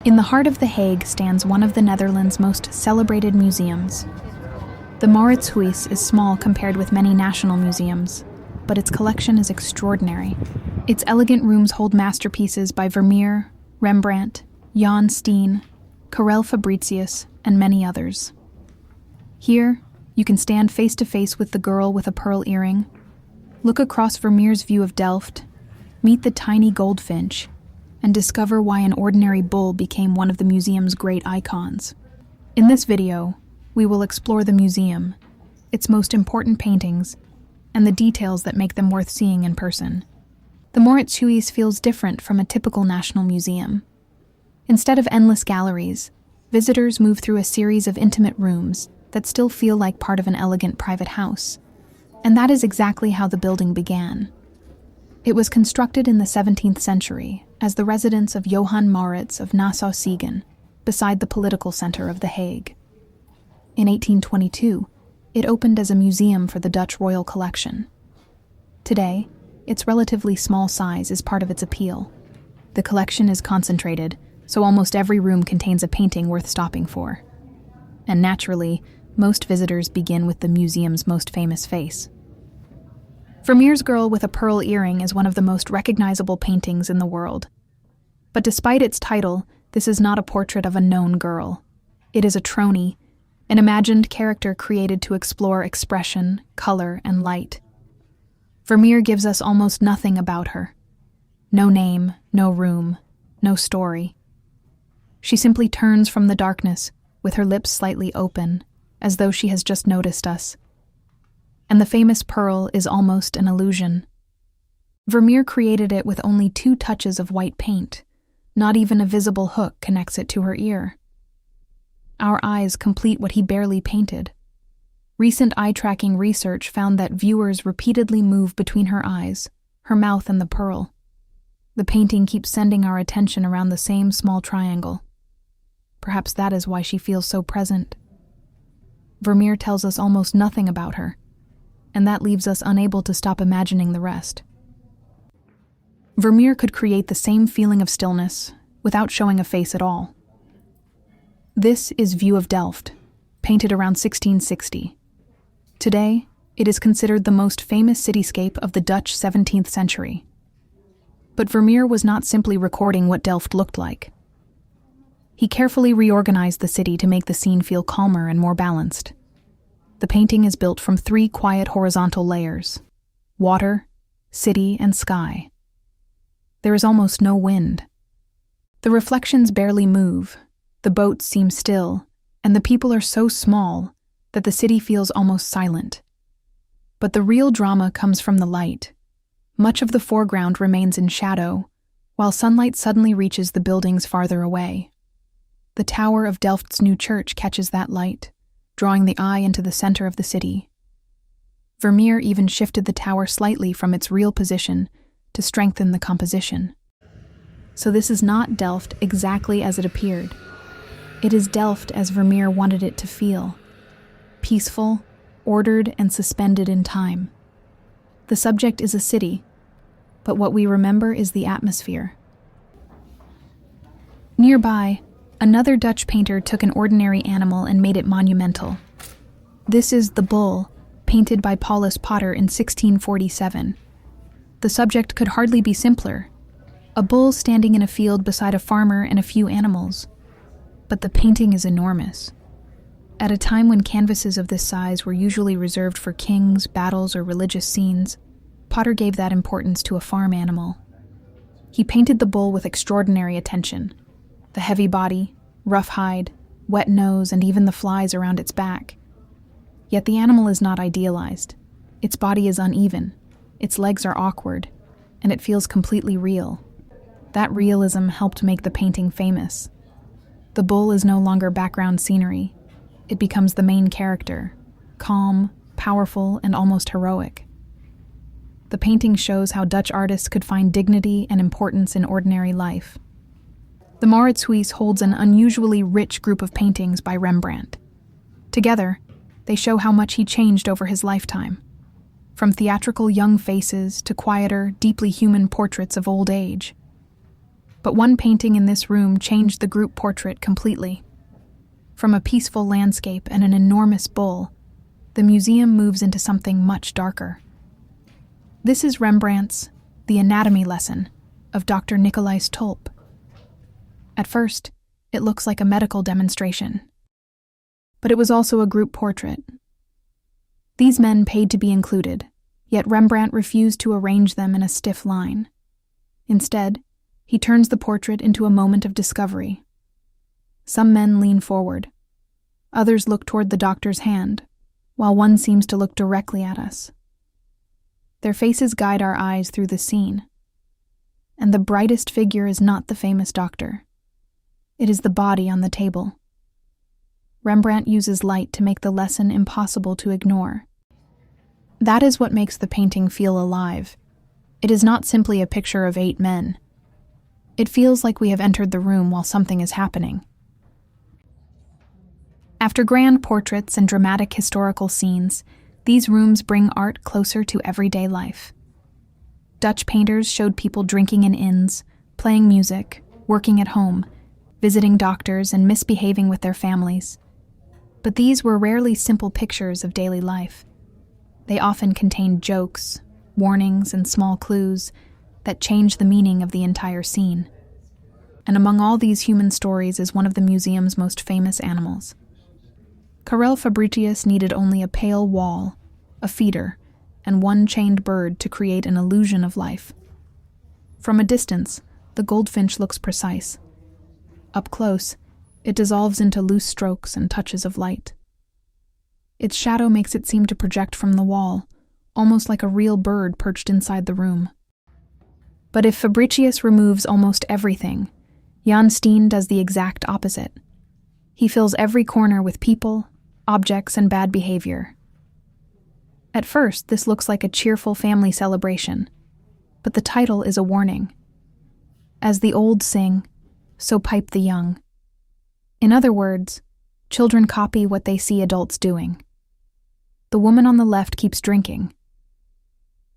In the heart of The Hague stands one of the Netherlands' most celebrated museums. The Mauritshuis is small compared with many national museums, but its collection is extraordinary. Its elegant rooms hold masterpieces by Vermeer, Rembrandt, Steen, Mauritshuis, and many others. Here, you can stand face to face with the girl with a pearl earring, look across Vermeer's view of Delft, meet the tiny Goldfinch, and discover why an ordinary bull became one of the museum's great icons. In this video, we will explore the museum, its most important paintings, and the details that make them worth seeing in person. The Mauritshuis feels different from a typical national museum. Instead of endless galleries, visitors move through a series of intimate rooms that still feel like part of an elegant private house. And that is exactly how the building began. It was constructed in the 17th century as the residence of Johann Maurits of Nassau-Siegen, beside the political center of The Hague. In 1822, it opened as a museum for the Dutch royal collection. Today, its relatively small size is part of its appeal. The collection is concentrated, so almost every room contains a painting worth stopping for. And naturally, most visitors begin with the museum's most famous face. Vermeer's Girl with a Pearl Earring is one of the most recognizable paintings in the world. But despite its title, this is not a portrait of a known girl. It is a tronie, an imagined character created to explore expression, color, and light. Vermeer gives us almost nothing about her. No name, no room, no story. She simply turns from the darkness, with her lips slightly open, as though she has just noticed us. And the famous pearl is almost an illusion. Vermeer created it with only 2 touches of white paint. Not even a visible hook connects it to her ear. Our eyes complete what he barely painted. Recent eye-tracking research found that viewers repeatedly move between her eyes, her mouth, and the pearl. The painting keeps sending our attention around the same small triangle. Perhaps that is why she feels so present. Vermeer tells us almost nothing about her, and that leaves us unable to stop imagining the rest. Vermeer could create the same feeling of stillness without showing a face at all. This is View of Delft, painted around 1660. Today, it is considered the most famous cityscape of the Dutch 17th century. But Vermeer was not simply recording what Delft looked like. He carefully reorganized the city to make the scene feel calmer and more balanced. The painting is built from 3 quiet horizontal layers: water, city, and sky. There is almost no wind. The reflections barely move, the boats seem still, and the people are so small that the city feels almost silent. But the real drama comes from the light. Much of the foreground remains in shadow, while sunlight suddenly reaches the buildings farther away. The tower of Delft's new church catches that light, drawing the eye into the center of the city. Vermeer even shifted the tower slightly from its real position to strengthen the composition. So this is not Delft exactly as it appeared. It is Delft as Vermeer wanted it to feel: peaceful, ordered, and suspended in time. The subject is a city, but what we remember is the atmosphere. Nearby, another Dutch painter took an ordinary animal and made it monumental. This is The Bull, painted by Paulus Potter in 1647. The subject could hardly be simpler: a bull standing in a field beside a farmer and a few animals. But the painting is enormous. At a time when canvases of this size were usually reserved for kings, battles, or religious scenes, Potter gave that importance to a farm animal. He painted the bull with extraordinary attention. The heavy body, rough hide, wet nose, and even the flies around its back. Yet the animal is not idealized. Its body is uneven, its legs are awkward, and it feels completely real. That realism helped make the painting famous. The bull is no longer background scenery. It becomes the main character, calm, powerful, and almost heroic. The painting shows how Dutch artists could find dignity and importance in ordinary life. The Mauritshuis holds an unusually rich group of paintings by Rembrandt. Together, they show how much he changed over his lifetime. From theatrical young faces to quieter, deeply human portraits of old age. But one painting in this room changed the group portrait completely. From a peaceful landscape and an enormous bull, the museum moves into something much darker. This is Rembrandt's The Anatomy Lesson of Dr. Nicolaes Tulp. At first, it looks like a medical demonstration. But it was also a group portrait. These men paid to be included, yet Rembrandt refused to arrange them in a stiff line. Instead, he turns the portrait into a moment of discovery. Some men lean forward. Others look toward the doctor's hand, while one seems to look directly at us. Their faces guide our eyes through the scene. And the brightest figure is not the famous doctor. It is the body on the table. Rembrandt uses light to make the lesson impossible to ignore. That is what makes the painting feel alive. It is not simply a picture of 8 men. It feels like we have entered the room while something is happening. After grand portraits and dramatic historical scenes, these rooms bring art closer to everyday life. Dutch painters showed people drinking in inns, playing music, working at home, visiting doctors, and misbehaving with their families. But these were rarely simple pictures of daily life. They often contained jokes, warnings, and small clues that changed the meaning of the entire scene. And among all these human stories is one of the museum's most famous animals. Karel Fabricius needed only a pale wall, a feeder, and one chained bird to create an illusion of life. From a distance, the goldfinch looks precise. Up close, it dissolves into loose strokes and touches of light. Its shadow makes it seem to project from the wall, almost like a real bird perched inside the room. But if Fabricius removes almost everything, Steen does the exact opposite. He fills every corner with people, objects, and bad behavior. At first, this looks like a cheerful family celebration, but the title is a warning. As the old sing, so pipe the young. In other words, children copy what they see adults doing. The woman on the left keeps drinking.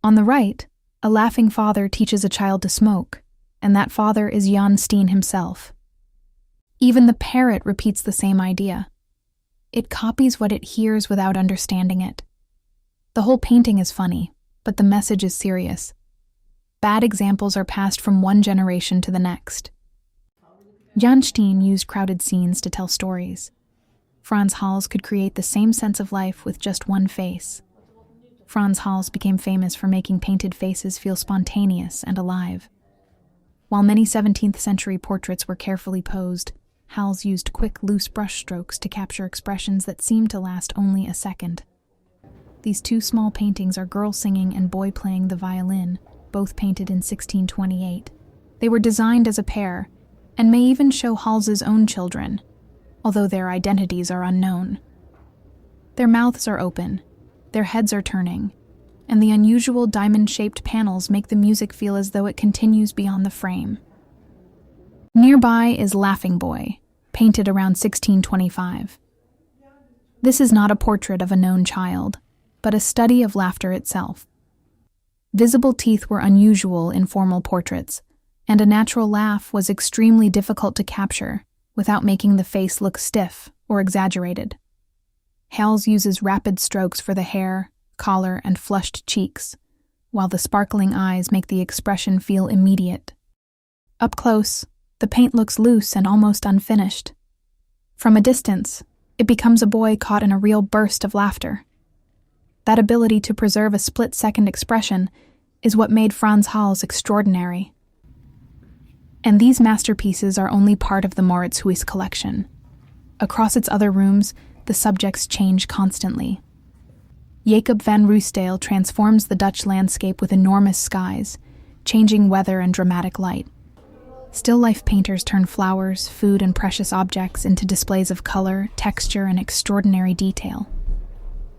On the right, a laughing father teaches a child to smoke, and that father is Steen himself. Even the parrot repeats the same idea. It copies what it hears without understanding it. The whole painting is funny, but the message is serious. Bad examples are passed from one generation to the next. Steen used crowded scenes to tell stories. Frans Hals could create the same sense of life with just one face. Frans Hals became famous for making painted faces feel spontaneous and alive. While many 17th century portraits were carefully posed, Hals used quick, loose brushstrokes to capture expressions that seemed to last only a second. These 2 small paintings are Girl Singing and Boy Playing the Violin, both painted in 1628. They were designed as a pair, and may even show Hals's own children, although their identities are unknown. Their mouths are open, their heads are turning, and the unusual diamond-shaped panels make the music feel as though it continues beyond the frame. Nearby is Laughing Boy, painted around 1625. This is not a portrait of a known child, but a study of laughter itself. Visible teeth were unusual in formal portraits, and a natural laugh was extremely difficult to capture without making the face look stiff or exaggerated. Hals uses rapid strokes for the hair, collar, and flushed cheeks, while the sparkling eyes make the expression feel immediate. Up close, the paint looks loose and almost unfinished. From a distance, it becomes a boy caught in a real burst of laughter. That ability to preserve a split-second expression is what made Frans Hals extraordinary. And these masterpieces are only part of the Mauritshuis collection. Across its other rooms, the subjects change constantly. Jacob van Ruysdael transforms the Dutch landscape with enormous skies, changing weather and dramatic light. Still-life painters turn flowers, food, and precious objects into displays of color, texture, and extraordinary detail.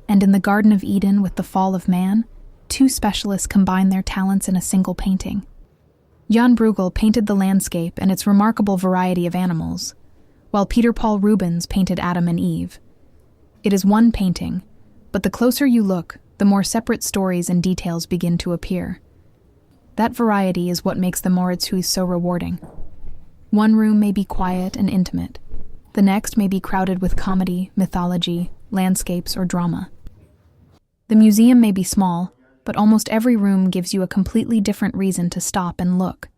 And in the Garden of Eden with the Fall of Man, 2 specialists combine their talents in a single painting. Jan Bruegel painted the landscape and its remarkable variety of animals, while Peter Paul Rubens painted Adam and Eve. It is one painting, but the closer you look, the more separate stories and details begin to appear. That variety is what makes the Mauritshuis so rewarding. One room may be quiet and intimate. The next may be crowded with comedy, mythology, landscapes, or drama. The museum may be small, but almost every room gives you a completely different reason to stop and look.